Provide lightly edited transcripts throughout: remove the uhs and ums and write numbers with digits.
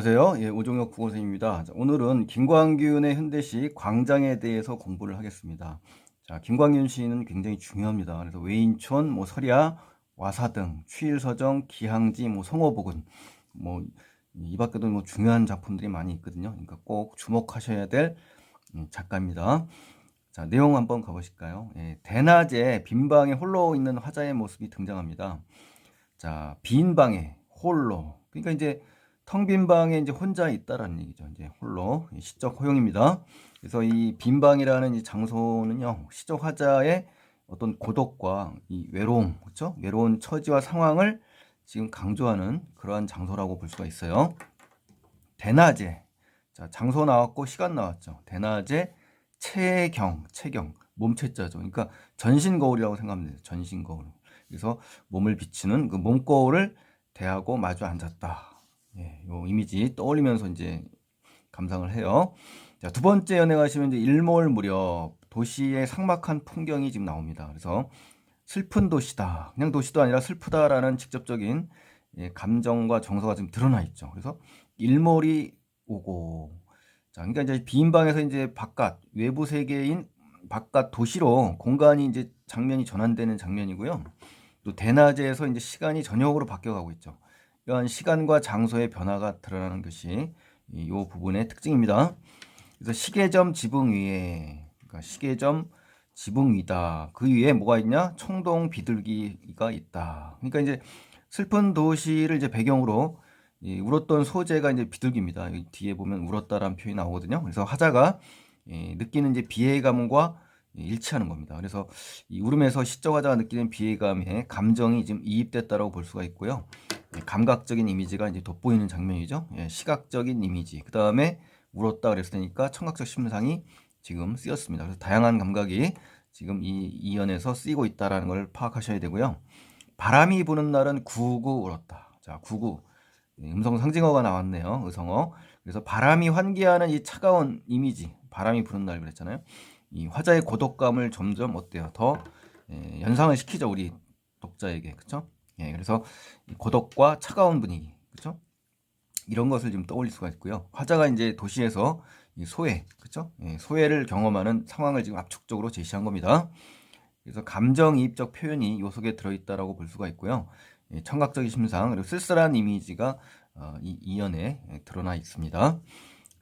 안녕하세요. 예, 오종혁 국어선생님입니다. 자, 오늘은 김광균의 현대시 광장에 대해서 공부를 하겠습니다. 자, 김광균 시는 굉장히 중요합니다. 그래서 외인촌, 설야, 와사등, 추일서정, 기항지, 성어복은 이 밖에도 중요한 작품들이 많이 있거든요. 그러니까 꼭 주목하셔야 될 작가입니다. 자, 내용 한번 가보실까요? 예, 대낮에 빈방에 홀로 있는 화자의 모습이 등장합니다. 자, 빈 방에 홀로. 그러니까 이제 텅 빈 방에 이제 혼자 있다라는 얘기죠. 이제 홀로. 시적 허용입니다. 그래서 이 빈 방이라는 이 장소는요, 시적 화자의 어떤 고독과 이 외로움, 그렇죠? 외로운 처지와 상황을 지금 강조하는 그러한 장소라고 볼 수가 있어요. 대낮에. 자, 장소 나왔고 시간 나왔죠. 대낮에 체경, 몸체자죠. 그러니까 전신 거울이라고 생각하면 돼요. 전신 거울. 그래서 몸을 비추는 그 몸거울을 대하고 마주 앉았다. 예, 요 이미지 떠올리면서 이제 감상을 해요. 자, 두 번째 연애 가시면 이제 일몰 무렵 도시의 삭막한 풍경이 지금 나옵니다. 그래서 슬픈 도시다. 그냥 도시도 아니라 슬프다라는 직접적인 감정과 정서가 지금 드러나 있죠. 그래서 일몰이 오고, 자, 그러니까 이제 비인방에서 이제 바깥 외부 세계인 바깥 도시로 공간이 이제 장면이 전환되는 장면이고요. 또 대낮에서 이제 시간이 저녁으로 바뀌어가고 있죠. 이러한 시간과 장소의 변화가 드러나는 것이 이 부분의 특징입니다. 그래서 시계점 지붕 위에, 그러니까 시계점 지붕 위다. 그 위에 뭐가 있냐? 청동 비둘기가 있다. 그러니까 이제 슬픈 도시를 이제 배경으로 울었던 소재가 이제 비둘기입니다. 여기 뒤에 보면 울었다라는 표현이 나오거든요. 그래서 화자가 느끼는 이제 비애감과 일치하는 겁니다. 그래서 이 울음에서 시적 화자가 느끼는 비애감의 감정이 지금 이입됐다라고 볼 수가 있고요. 감각적인 이미지가 이제 돋보이는 장면이죠. 시각적인 이미지. 그 다음에 울었다 그랬으니까 청각적 심상이 지금 쓰였습니다. 그래서 다양한 감각이 지금 이 연에서 쓰이고 있다라는 걸 파악하셔야 되고요. 바람이 부는 날은 구구 울었다. 자, 구구. 음성 상징어가 나왔네요. 의성어. 그래서 바람이 환기하는 이 차가운 이미지. 바람이 부는 날 그랬잖아요. 이 화자의 고독감을 점점 어때요? 더 연상을 시키죠. 우리 독자에게. 그쵸? 예, 그래서 고독과 차가운 분위기. 그쵸? 이런 것을 좀 떠올릴 수가 있고요. 화자가 이제 도시에서 이 소외, 그쵸? 예, 소외를 경험하는 상황을 지금 압축적으로 제시한 겁니다. 그래서 감정이입적 표현이 요 속에 들어있다라고 볼 수가 있고요. 예, 청각적인 심상, 그리고 쓸쓸한 이미지가 이 이연에 드러나 있습니다.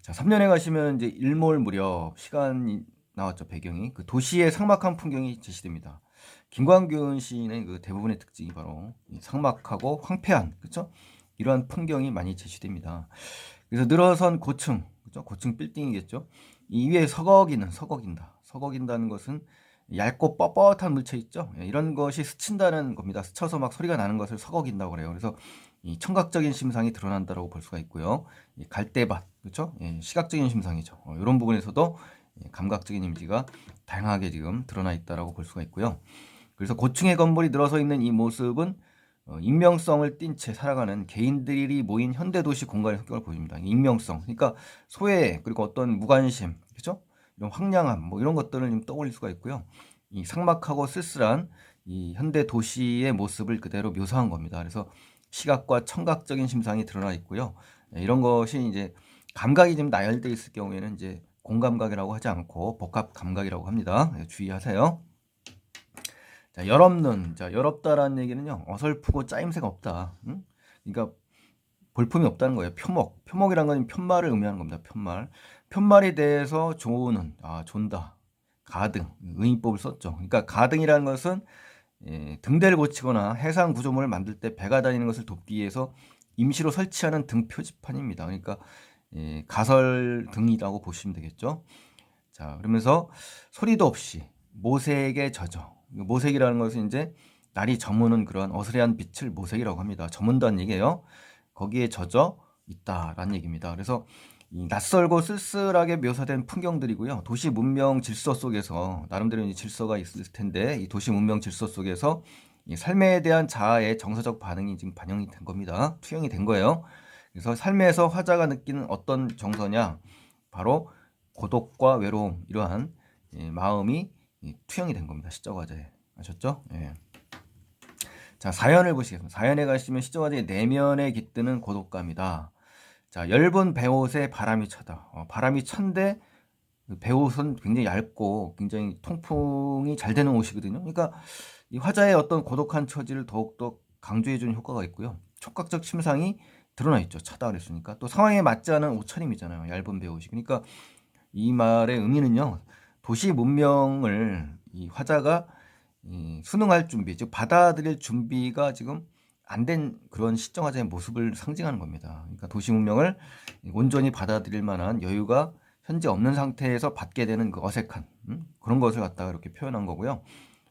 자, 3년에 가시면 이제 일몰 무렵 시간이 나왔죠, 배경이. 그 도시의 삭막한 풍경이 제시됩니다. 김광균 시인의 그 대부분의 특징이 바로 이 삭막하고 황폐한, 그쵸? 이러한 풍경이 많이 제시됩니다. 그래서 늘어선 고층, 그죠? 고층 빌딩이겠죠? 이 위에 서걱인다. 서걱인다는 것은 얇고 뻣뻣한 물체 있죠? 예, 이런 것이 스친다는 겁니다. 스쳐서 막 소리가 나는 것을 서걱인다고 그래요. 그래서 이 청각적인 심상이 드러난다고 볼 수가 있고요. 이 갈대밭, 그렇죠? 예, 시각적인 심상이죠. 이런 부분에서도 감각적인 이미지가 다양하게 지금 드러나 있다고 볼 수가 있고요. 그래서 고층의 건물이 늘어서 있는 이 모습은 익명성을 띤 채 살아가는 개인들이 모인 현대도시 공간의 성격을 보여줍니다. 익명성, 그러니까 소외 그리고 어떤 무관심, 그렇죠? 이런 황량함, 이런 것들을 좀 떠올릴 수가 있고요. 이 삭막하고 쓸쓸한 이 현대 도시의 모습을 그대로 묘사한 겁니다. 그래서 시각과 청각적인 심상이 드러나 있고요. 이런 것이 이제 감각이 좀 나열되어 있을 경우에는 이제 공감각이라고 하지 않고 복합 감각이라고 합니다. 주의하세요. 자, 열없는, 자, 열없다라는 얘기는요, 어설프고 짜임새가 없다. 응? 그러니까 볼품이 없다는 거예요. 표목. 표목이란 건 편말을 의미하는 겁니다. 편말. 편말에 대해서 조는, 존다. 가등. 의인법을 썼죠. 그러니까 가등이라는 것은 등대를 고치거나 해상 구조물을 만들 때 배가 다니는 것을 돕기 위해서 임시로 설치하는 등 표지판입니다. 그러니까 가설 등이라고 보시면 되겠죠. 자, 그러면서 소리도 없이 모색에 젖어. 모색이라는 것은 이제 날이 저무는 그런 어스레한 빛을 모색이라고 합니다. 저문다는 얘기예요. 거기에 젖어 있다라는 얘기입니다. 그래서 이 낯설고 쓸쓸하게 묘사된 풍경들이고요. 도시 문명 질서 속에서 나름대로 이제 질서가 있을 텐데 이 도시 문명 질서 속에서 이 삶에 대한 자아의 정서적 반응이 지금 반영이 된 겁니다. 투영이 된 거예요. 그래서 삶에서 화자가 느끼는 어떤 정서냐? 바로 고독과 외로움 이러한 마음이 투영이 된 겁니다. 시적 화자에. 아셨죠? 예. 자, 사연을 보시겠습니다. 사연에 가시면 시적 화자의 내면에 깃드는 고독감이다. 자, 엷은 배옷에 바람이 차다. 바람이 찬데 그 배옷은 굉장히 얇고 굉장히 통풍이 잘 되는 옷이거든요. 그러니까 이 화자의 어떤 고독한 처지를 더욱더 강조해주는 효과가 있고요. 촉각적 침상이 드러나 있죠. 차다 그랬으니까. 또 상황에 맞지 않은 옷차림이잖아요. 얇은 배옷이. 그러니까 이 말의 의미는요. 도시 문명을 이 화자가 수능할 준비, 즉 받아들일 준비가 지금 안 된 그런 시정 화자의 모습을 상징하는 겁니다. 그러니까 도시 문명을 온전히 받아들일 만한 여유가 현재 없는 상태에서 받게 되는 그 어색한 그런 것을 갖다가 이렇게 표현한 거고요.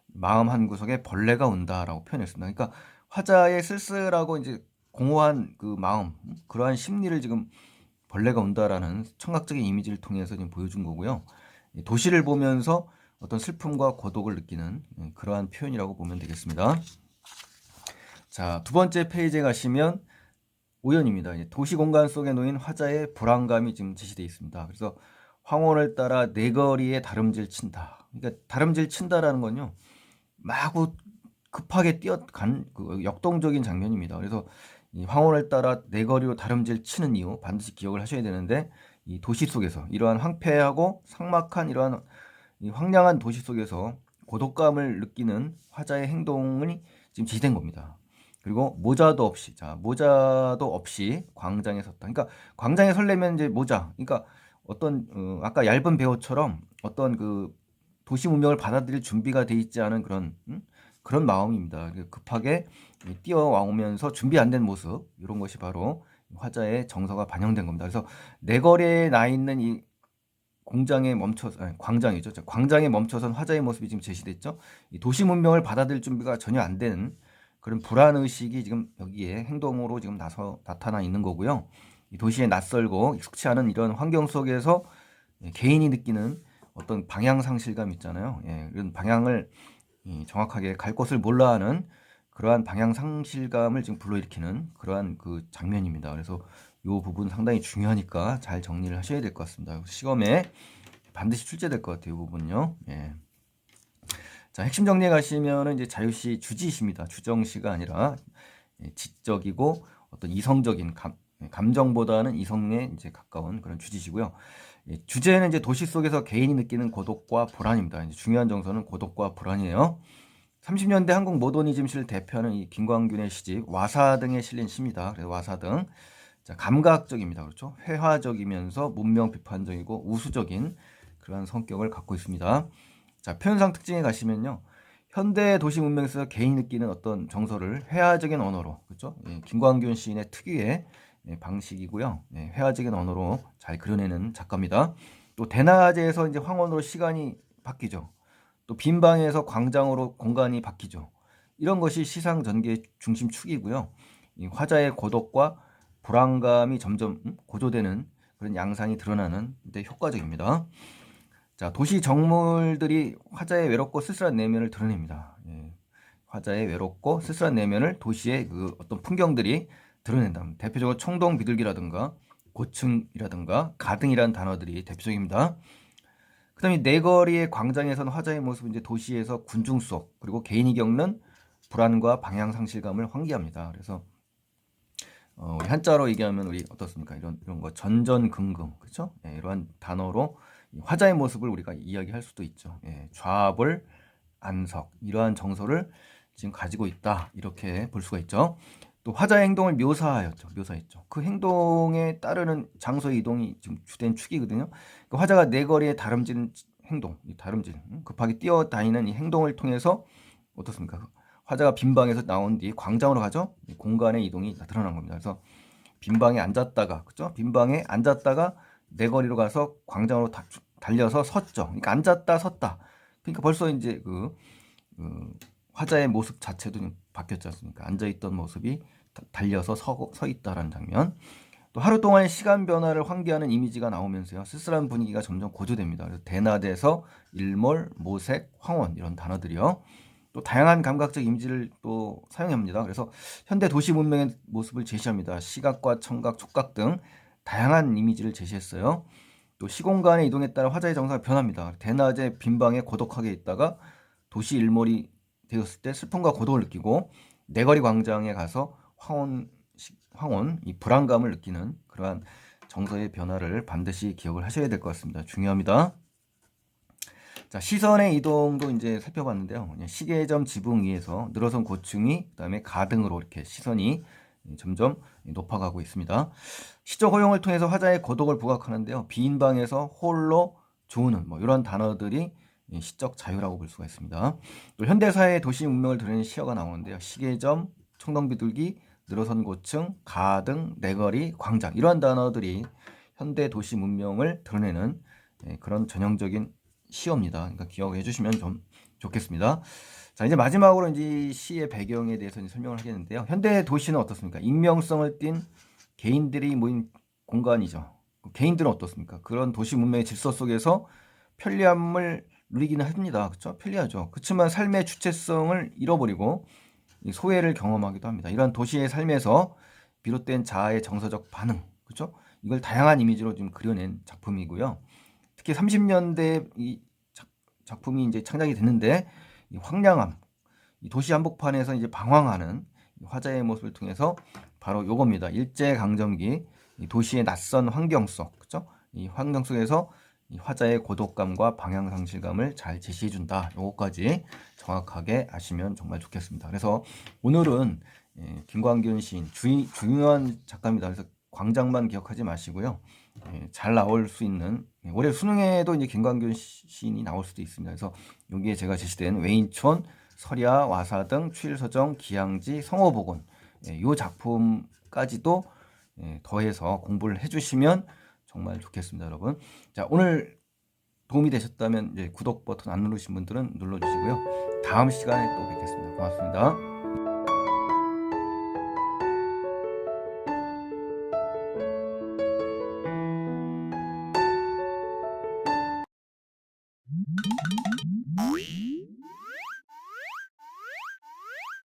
마음 한 구석에 벌레가 온다라고 표현했습니다. 그러니까 화자의 쓸쓸하고 이제 공허한 그 마음, 그러한 심리를 지금 벌레가 온다라는 청각적인 이미지를 통해서 지금 보여준 거고요. 도시를 보면서 어떤 슬픔과 고독을 느끼는 그러한 표현이라고 보면 되겠습니다. 자, 두 번째 페이지에 가시면 오연입니다. 도시 공간 속에 놓인 화자의 불안감이 지금 제시되어 있습니다. 그래서 황혼을 따라 내거리에 다름질 친다. 그러니까 다름질 친다라는 건요. 마구 급하게 뛰어간 그 역동적인 장면입니다. 그래서 이 황혼을 따라 내거리로 다름질 치는 이유 반드시 기억을 하셔야 되는데 이 도시 속에서 이러한 황폐하고 삭막한 이러한 이 황량한 도시 속에서 고독감을 느끼는 화자의 행동이 지금 지시된 겁니다. 그리고 모자도 없이, 자, 모자도 없이 광장에 섰다. 그러니까 광장에 설려면 이제 모자, 그러니까 어떤 아까 얇은 배우처럼 어떤 그 도시 문명을 받아들일 준비가 돼 있지 않은 그런 마음입니다. 급하게 뛰어오면서 준비 안 된 모습, 이런 것이 바로 화자의 정서가 반영된 겁니다. 그래서 내거리에 나 있는 이 공장에 멈춰서, 아니, 광장이죠. 광장에 멈춰선 화자의 모습이 지금 제시됐죠. 이 도시 문명을 받아들일 준비가 전혀 안 되는 그런 불안 의식이 지금 여기에 행동으로 지금 나타나 있는 거고요. 이 도시에 낯설고 익숙치 않은 이런 환경 속에서 개인이 느끼는 어떤 방향 상실감 있잖아요. 이런 방향을 정확하게 갈 곳을 몰라 하는 그러한 방향 상실감을 지금 불러일으키는 그러한 그 장면입니다. 그래서 이 부분 상당히 중요하니까 잘 정리를 하셔야 될 것 같습니다. 시험에 반드시 출제될 것 같아요. 이 부분요. 자, 핵심 정리해 가시면은 이제 자유시 주지시입니다. 주정시가 아니라 지적이고 어떤 이성적인 감정보다는 이성에 이제 가까운 그런 주지시고요. 주제는 이제 도시 속에서 개인이 느끼는 고독과 불안입니다. 이제 중요한 정서는 고독과 불안이에요. 30년대 한국 모더니즘 시를 대표하는 이 김광균의 시집 와사 등에 실린 시입니다. 그래서 와사 등. 자, 감각적입니다. 그렇죠? 회화적이면서 문명 비판적이고 우수적인 그런 성격을 갖고 있습니다. 자, 표현상 특징에 가시면요. 현대 도시 문명에서 개인이 느끼는 어떤 정서를 회화적인 언어로, 그렇죠? 김광균 시인의 특유의 방식이고요. 회화적인 언어로 잘 그려내는 작가입니다. 또 대낮에서 이제 황혼으로 시간이 바뀌죠. 또 빈방에서 광장으로 공간이 바뀌죠. 이런 것이 시상 전개의 중심축이고요. 이 화자의 고독과 불안감이 점점 고조되는 그런 양상이 드러나는 데 효과적입니다. 자, 도시 정물들이 화자의 외롭고 쓸쓸한 내면을 드러냅니다. 화자의 외롭고 쓸쓸한 내면을 도시의 그 어떤 풍경들이 드러낸다. 대표적으로 청동 비둘기라든가 고층이라든가 가등이라는 단어들이 대표적입니다. 그 다음에 내거리의 광장에서는 화자의 모습은 이제 도시에서 군중 속 그리고 개인이 겪는 불안과 방향 상실감을 환기합니다. 그래서 우리 한자로 얘기하면 우리 어떻습니까? 이런 거 전전긍긍, 그렇죠? 이러한 단어로 화자의 모습을 우리가 이야기할 수도 있죠. 좌불 안석 이러한 정서를 지금 가지고 있다 이렇게 볼 수가 있죠. 또 화자의 행동을 묘사했죠. 그 행동에 따르는 장소의 이동이 지금 주된 축이거든요. 그 화자가 내거리에 다름지는 행동, 급하게 뛰어다니는 이 행동을 통해서 어떻습니까? 화자가 빈방에서 나온 뒤 광장으로 가죠. 공간의 이동이 드러난 겁니다. 그래서 빈방에 앉았다가, 그죠? 빈방에 앉았다가 내거리로 가서 광장으로 달려서 섰죠. 그러니까 앉았다 섰다. 그러니까 벌써 이제 화자의 모습 자체도 좀 바뀌었지 않습니까? 앉아있던 모습이 달려서 서 있다라는 장면. 또 하루 동안의 시간 변화를 환기하는 이미지가 나오면서요. 쓸쓸한 분위기가 점점 고조됩니다. 그래서 대낮에서 일몰, 모색, 황혼 이런 단어들이요. 또 다양한 감각적 이미지를 또 사용합니다. 그래서 현대 도시 문명의 모습을 제시합니다. 시각과 청각, 촉각 등 다양한 이미지를 제시했어요. 또 시공간의 이동에 따라 화자의 정서가 변합니다. 대낮에 빈방에 고독하게 있다가 도시 일몰이 되었을 때 슬픔과 고독을 느끼고 내거리 광장에 가서 황혼 황혼, 이 불안감을 느끼는 그러한 정서의 변화를 반드시 기억을 하셔야 될 것 같습니다. 중요합니다. 자, 시선의 이동도 이제 살펴봤는데요. 시계점 지붕 위에서 늘어선 고층이 그다음에 가등으로 이렇게 시선이 점점 높아가고 있습니다. 시적 허용을 통해서 화자의 고독을 부각하는데요. 빈 방에서 홀로 조우는 뭐 이런 단어들이 시적 자유라고 볼 수가 있습니다. 또 현대사회의 도시 문명을 드러내는 시어가 나오는데요. 시계점, 청동비둘기, 늘어선 고층, 가등, 내거리, 광장 이러한 단어들이 현대 도시 문명을 드러내는 그런 전형적인 시어입니다. 그러니까 기억해 주시면 좀 좋겠습니다. 자, 이제 마지막으로 이제 시의 배경에 대해서 이제 설명을 하겠는데요. 현대 도시는 어떻습니까? 익명성을 띤 개인들이 모인 공간이죠. 개인들은 어떻습니까? 그런 도시 문명의 질서 속에서 편리함을 누리기는 합니다. 그렇죠? 편리하죠. 그렇지만 삶의 주체성을 잃어버리고 소외를 경험하기도 합니다. 이러한 도시의 삶에서 비롯된 자아의 정서적 반응, 그렇죠? 이걸 다양한 이미지로 좀 그려낸 작품이고요. 특히 30년대 이 작품이 이제 창작이 됐는데 이 황량함, 이 도시 한복판에서 이제 방황하는 화자의 모습을 통해서 바로 요겁니다. 일제 강점기 도시의 낯선 환경 속, 그렇죠? 이 환경 속에서 이 화자의 고독감과 방향 상실감을 잘 제시해 준다. 요거까지 정확하게 아시면 정말 좋겠습니다. 그래서 오늘은 김광균 시인 중요한 작가입니다. 그래서 광장만 기억하지 마시고요. 잘 나올 수 있는 올해 수능에도 이제 김광균 시인이 나올 수도 있습니다. 그래서 여기에 제가 제시된 외인촌, 설야, 와사등, 추일서정, 기양지, 성어복원 이 작품까지도 더해서 공부를 해주시면 정말 좋겠습니다, 여러분. 자, 오늘 도움이 되셨다면 이제 구독 버튼 안 누르신 분들은 눌러주시고요. 다음 시간에 또 뵙겠습니다. 고맙습니다.